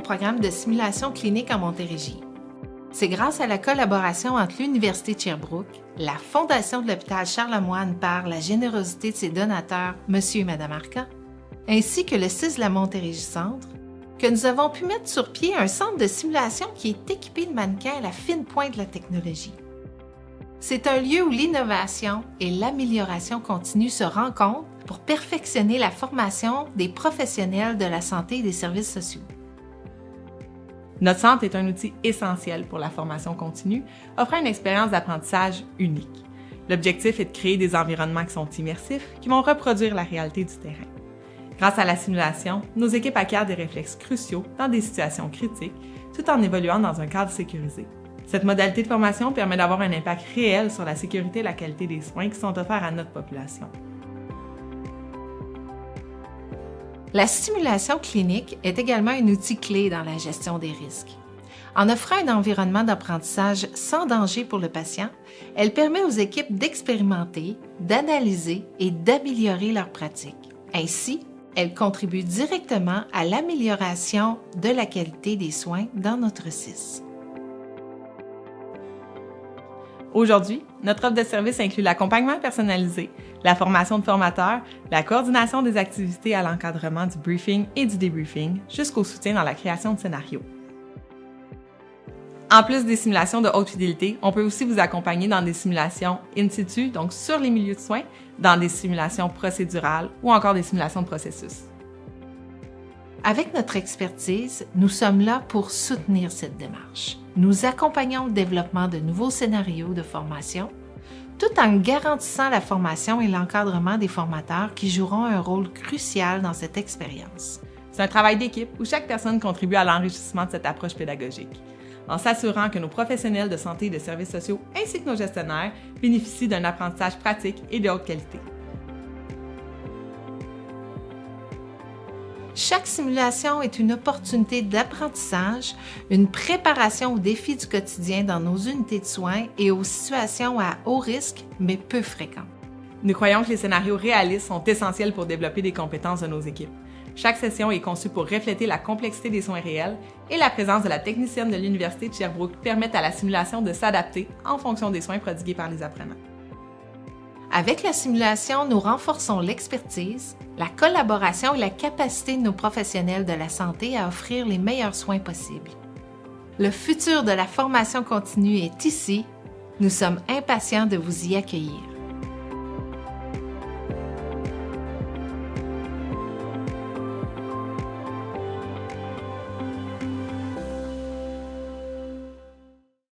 programme de simulation clinique en Montérégie. C'est grâce à la collaboration entre l'Université de Sherbrooke, la Fondation de l'hôpital Charlemagne par la générosité de ses donateurs, M. et Mme Arcan, ainsi que le CISLA Montérégie Centre, que nous avons pu mettre sur pied un centre de simulation qui est équipé de mannequins à la fine pointe de la technologie. C'est un lieu où l'innovation et l'amélioration continue se rencontrent pour perfectionner la formation des professionnels de la santé et des services sociaux. Notre centre est un outil essentiel pour la formation continue, offrant une expérience d'apprentissage unique. L'objectif est de créer des environnements qui sont immersifs, qui vont reproduire la réalité du terrain. Grâce à la simulation, nos équipes acquièrent des réflexes cruciaux dans des situations critiques, tout en évoluant dans un cadre sécurisé. Cette modalité de formation permet d'avoir un impact réel sur la sécurité et la qualité des soins qui sont offerts à notre population. La simulation clinique est également un outil clé dans la gestion des risques. En offrant un environnement d'apprentissage sans danger pour le patient, elle permet aux équipes d'expérimenter, d'analyser et d'améliorer leurs pratiques. Ainsi, elle contribue directement à l'amélioration de la qualité des soins dans notre CIS. Aujourd'hui, notre offre de service inclut l'accompagnement personnalisé, la formation de formateurs, la coordination des activités à l'encadrement du briefing et du débriefing, jusqu'au soutien dans la création de scénarios. En plus des simulations de haute fidélité, on peut aussi vous accompagner dans des simulations in situ, donc sur les milieux de soins, dans des simulations procédurales ou encore des simulations de processus. Avec notre expertise, nous sommes là pour soutenir cette démarche. Nous accompagnons le développement de nouveaux scénarios de formation, tout en garantissant la formation et l'encadrement des formateurs qui joueront un rôle crucial dans cette expérience. C'est un travail d'équipe où chaque personne contribue à l'enrichissement de cette approche pédagogique, en s'assurant que nos professionnels de santé et de services sociaux ainsi que nos gestionnaires bénéficient d'un apprentissage pratique et de haute qualité. Chaque simulation est une opportunité d'apprentissage, une préparation aux défis du quotidien dans nos unités de soins et aux situations à haut risque, mais peu fréquentes. Nous croyons que les scénarios réalistes sont essentiels pour développer des compétences de nos équipes. Chaque session est conçue pour refléter la complexité des soins réels et la présence de la technicienne de l'Université de Sherbrooke permet à la simulation de s'adapter en fonction des soins prodigués par les apprenants. Avec la simulation, nous renforçons l'expertise, la collaboration et la capacité de nos professionnels de la santé à offrir les meilleurs soins possibles. Le futur de la formation continue est ici. Nous sommes impatients de vous y accueillir.